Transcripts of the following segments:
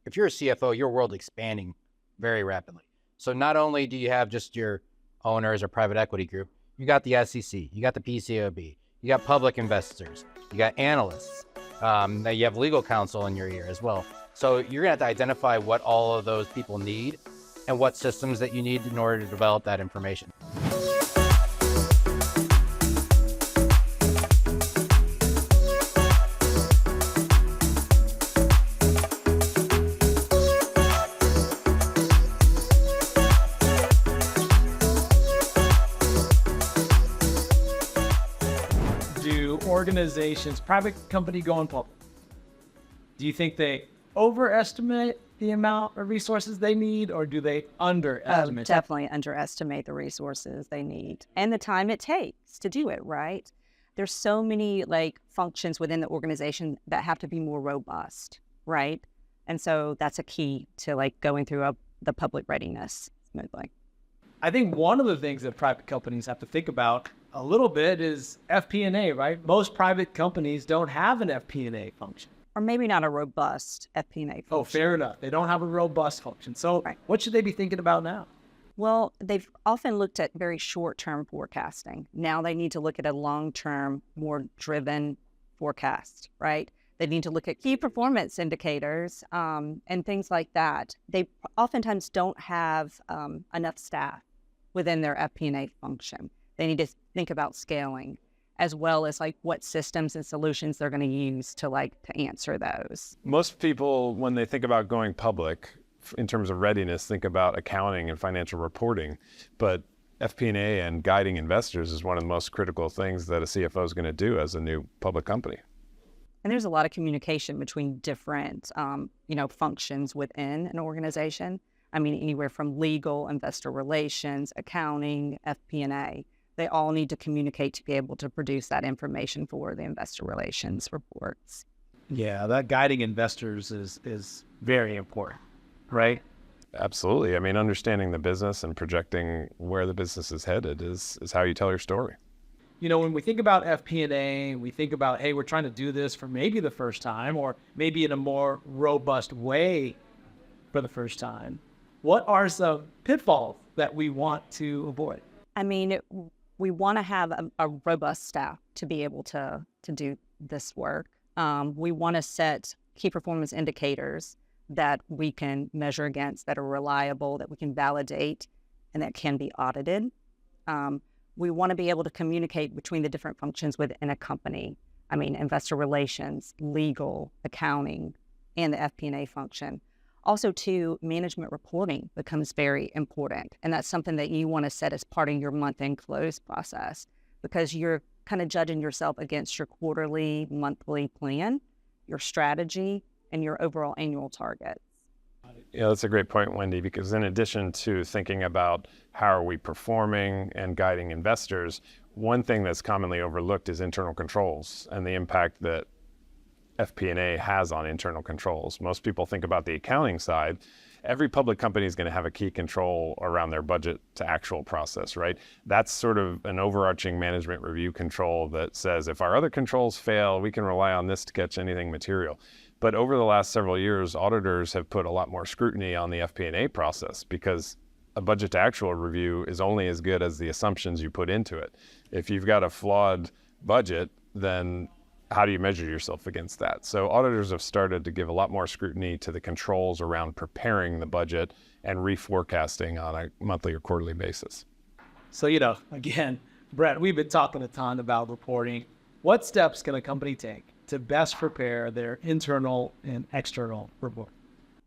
if you're a CFO, your world expanding very rapidly. So not only do you have just your owners or private equity group, you got the SEC, you got the PCAOB, you got public investors, you got analysts, you have legal counsel in your ear as well. So you're gonna have to identify what all of those people need and what systems that you need in order to develop that information. Organizations, private company going public, do you think they overestimate the amount of resources they need, or do they underestimate? Definitely underestimate the resources they need and the time it takes to do it, right? There's so many functions within the organization that have to be more robust, right? And so that's a key to going through the public readiness smoothly. I think one of the things that private companies have to think about a little bit is FP&A, right? Most private companies don't have an FP&A function. Or maybe not a robust FP&A function. Oh, fair enough. They don't have a robust function. So What should they be thinking about now? Well, they've often looked at very short-term forecasting. Now they need to look at a long-term, more driven forecast, right? They need to look at key performance indicators and things like that. They oftentimes don't have enough staff within their FP&A function. They need to think about scaling, as well as what systems and solutions they're going to use to answer those. Most people, when they think about going public, in terms of readiness, think about accounting and financial reporting. But FP&A and guiding investors is one of the most critical things that a CFO is going to do as a new public company. And there's a lot of communication between different, functions within an organization. I mean, anywhere from legal, investor relations, accounting, FP&A. They all need to communicate to be able to produce that information for the investor relations reports. Yeah, that guiding investors is very important, right? Absolutely. I mean, understanding the business and projecting where the business is headed is how you tell your story. When we think about FP&A, we think about, hey, we're trying to do this for maybe the first time, or maybe in a more robust way for the first time. What are some pitfalls that we want to avoid? I mean, we want to have a robust staff to be able to do this work. We want to set key performance indicators that we can measure against, that are reliable, that we can validate, and that can be audited. We want to be able to communicate between the different functions within a company. I mean, investor relations, legal, accounting, and the FP&A function. Also, too, management reporting becomes very important. And that's something that you want to set as part of your month-end close process, because you're kind of judging yourself against your quarterly, monthly plan, your strategy, and your overall annual targets. Yeah, that's a great point, Wendy, because in addition to thinking about how are we performing and guiding investors, one thing that's commonly overlooked is internal controls and the impact that FP&A has on internal controls. Most people think about the accounting side. Every public company is going to have a key control around their budget to actual process, right? That's sort of an overarching management review control that says if our other controls fail, we can rely on this to catch anything material. But over the last several years, auditors have put a lot more scrutiny on the FP&A process, because a budget to actual review is only as good as the assumptions you put into it. If you've got a flawed budget, then how do you measure yourself against that? So auditors have started to give a lot more scrutiny to the controls around preparing the budget and reforecasting on a monthly or quarterly basis. So, again, Brett, we've been talking a ton about reporting. What steps can a company take to best prepare their internal and external report?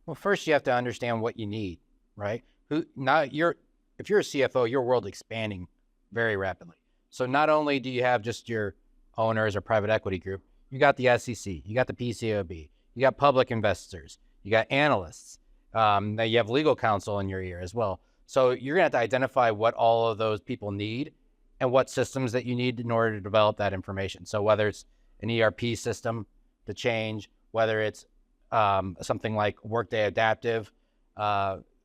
Well, first you have to understand what you need, right? If you're a CFO, your world expanding very rapidly. So not only do you have just your owners or private equity group, you got the SEC, you got the PCAOB, you got public investors, you got analysts, you have legal counsel in your ear as well. So you're gonna have to identify what all of those people need and what systems that you need in order to develop that information. So whether it's an ERP system to change, whether it's something like Workday Adaptive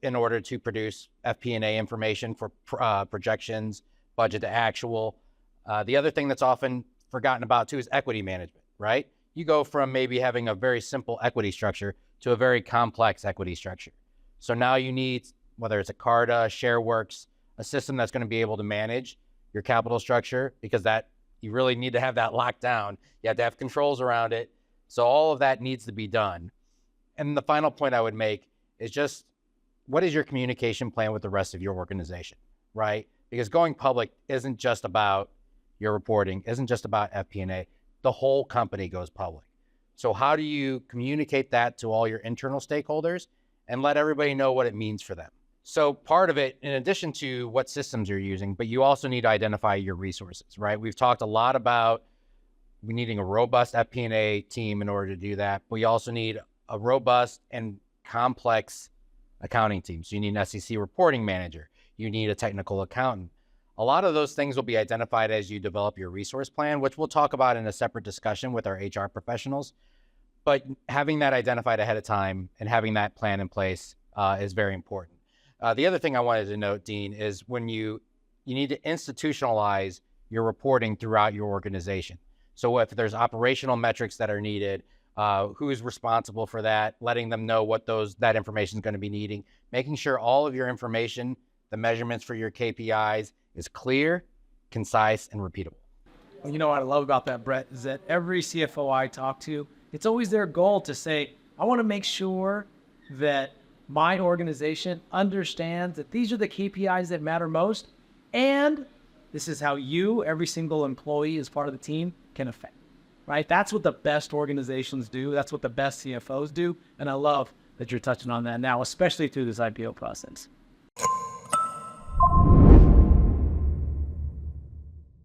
in order to produce FP&A information for projections, budget to actual. The other thing that's often forgotten about too is equity management, right? You go from maybe having a very simple equity structure to a very complex equity structure. So now you need, whether it's a CARTA, ShareWorks, a system that's going to be able to manage your capital structure, because that you really need to have that locked down. You have to have controls around it. So all of that needs to be done. And the final point I would make is just, what is your communication plan with the rest of your organization, right? Because going public isn't just about your reporting, isn't just about FP&A. The whole company goes public. So how do you communicate that to all your internal stakeholders and let everybody know what it means for them? So part of it, in addition to what systems you're using, but you also need to identify your resources, right? We've talked a lot about we needing a robust FP&A team in order to do that. But we also need a robust and complex accounting team. So you need an SEC reporting manager. You need a technical accountant. A lot of those things will be identified as you develop your resource plan, which we'll talk about in a separate discussion with our HR professionals. But having that identified ahead of time and having that plan in place is very important. The other thing I wanted to note, Dean, is when you need to institutionalize your reporting throughout your organization. So if there's operational metrics that are needed, who's responsible for that, letting them know what that information is going to be needing, making sure all of your information, the measurements for your KPIs is clear, concise, and repeatable. Well, you know what I love about that, Brett, is that every CFO I talk to, it's always their goal to say, I want to make sure that my organization understands that these are the KPIs that matter most, and this is how you, every single employee as part of the team, can affect, right? That's what the best organizations do. That's what the best CFOs do. And I love that you're touching on that now, especially through this IPO process.